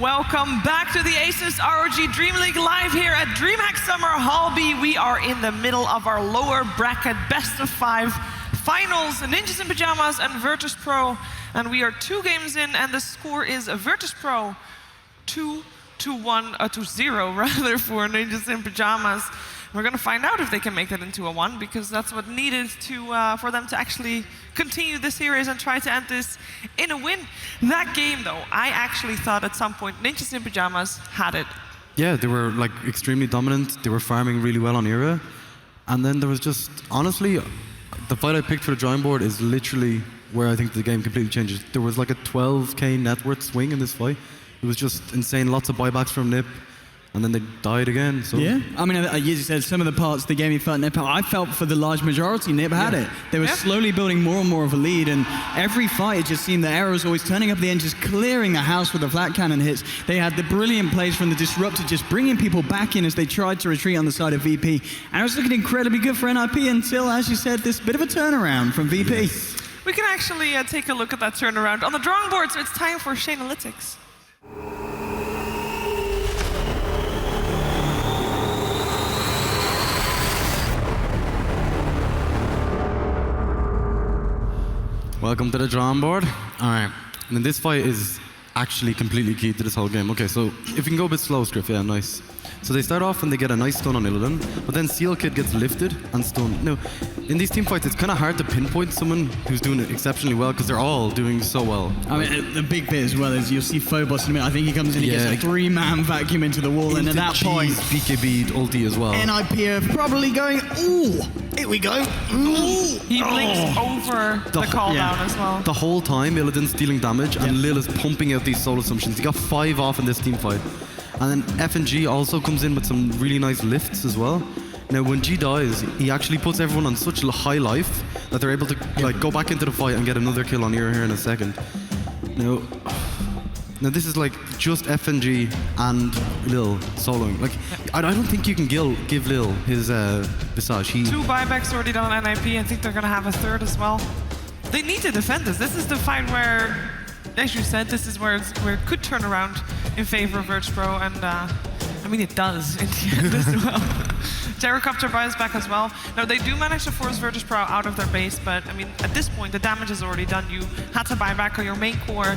Welcome back to the ASUS ROG DreamLeague live here at DreamHack Summer Hall B. We are in the middle of our lower bracket best-of-5 finals, Ninjas in Pajamas and Virtus.pro. And we are 2 games in, and the score is Virtus.pro 2-0 rather for Ninjas in Pajamas. We're going to find out if they can make that into a 1, because that's what needed to for them to actually continue this series and try to end this in a win. That game, though, I actually thought at some point Ninjas in Pajamas had it. Yeah, they were like extremely dominant. They were farming really well on era. And then there was just, honestly, the fight I picked for the drawing board is literally where I think the game completely changes. There was like a 12k net worth swing in this fight. It was just insane, lots of buybacks from NiP. And then they died again. So. Yeah, I mean, as you said, some of the parts of the game you felt NiP. I felt for the large majority, NiP had it. They were slowly building more and more of a lead, and every fight it just seemed that Era was always turning up the end, just clearing the house with the flat cannon hits. They had the brilliant plays from the Disruptor, just bringing people back in as they tried to retreat on the side of VP. And it was looking incredibly good for NiP until, as you said, this bit of a turnaround from VP. Yes. We can actually take a look at that turnaround on the drawing board, so it's time for Shanalytics. Welcome to the drawing board. All right, and then this fight is actually completely key to this whole game. Okay, so if you can go a bit slow, Striff, yeah, nice. So they start off and they get a nice stun on Illidan, but then Seal Kid gets lifted and stunned. Now, in these team fights, it's kind of hard to pinpoint someone who's doing it exceptionally well, because they're all doing so well. I mean, the big bit as well is you'll see Phobos in a minute. I think he comes in, he gets a 3-man vacuum into the wall, and at that point, BKB ulti as well. NiP are probably going, ooh, here we go. Ooh. He blinks over the call down as well. The whole time, Illidan's dealing damage, and Lil is pumping out these soul assumptions. He got 5 off in this team fight. And then F&G also comes in with some really nice lifts as well. Now, when G dies, he actually puts everyone on such a high life that they're able to like go back into the fight and get another kill on Era here in a second. Now this is like just F&G and Lil soloing. Like, I don't think you can give Lil his Visage. 2 buybacks already done on NiP. I think they're going to have a 3rd as well. They need to defend this. This is the fight where, as you said, this is where it could turn around in favor of Virtus.pro, and I mean, it does in the end as well. Gyrocopter buys back as well. Now, they do manage to force Virtus.pro out of their base, but I mean, at this point, the damage is already done. You had to buy back on your main core.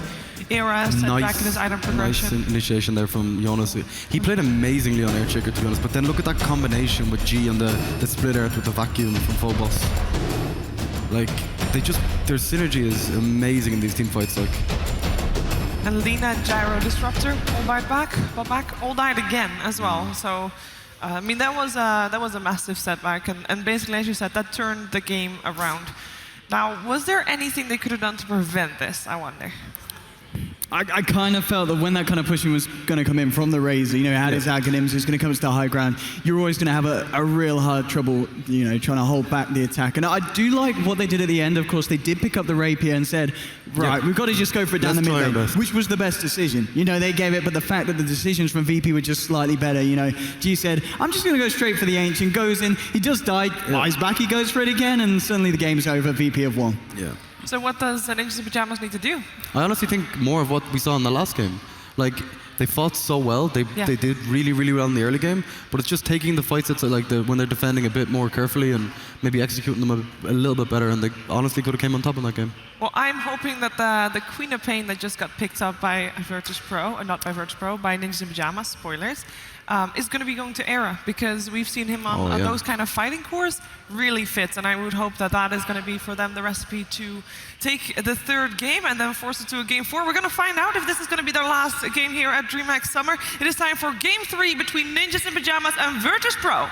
Era set back in his item progression. Nice initiation there from Jonas. He played amazingly on Air Checker, to be honest, but then look at that combination with G and the split earth with the vacuum from Phobos. Like, their synergy is amazing in these team fights. Like. And Lina, Gyro, Disruptor, all died back, all died again as well. So, I mean, that was a massive setback, and basically, as you said, that turned the game around. Now, was there anything they could have done to prevent this, I wonder? I kind of felt that when that kind of pushing was going to come in from the Razor, you know, it had his Aghanims, it was going to come to the high ground, you're always going to have a real hard trouble, you know, trying to hold back the attack. And I do like what they did at the end. Of course, they did pick up the Rapier and said, right, we've got to just go for it down the mid lane, which was the best decision. You know, they gave it, but the fact that the decisions from VP were just slightly better, you know. G said, I'm just going to go straight for the Ancient, goes in, he does die, flies back, he goes for it again, and suddenly the game's over, VP have won. Yeah. So what does Ninjas in Pajamas need to do? I honestly think more of what we saw in the last game. Like, they fought so well, they did really, really well in the early game, but it's just taking the fights that's like when they're defending a bit more carefully and maybe executing them a little bit better, and they honestly could have came on top in that game. Well, I'm hoping that the Queen of Pain that just got picked up by Virtus.pro, or not by Virtus.pro, by Ninjas in Pajamas, spoilers, is going to be going to Era, because we've seen him on those kind of fighting cores really fits, and I would hope that that is going to be for them the recipe to take the 3rd game and then force it to a game 4. We're going to find out if this is going to be their last game here at DreamHack Summer. It is time for game 3 between Ninjas in Pajamas and Virtus.pro.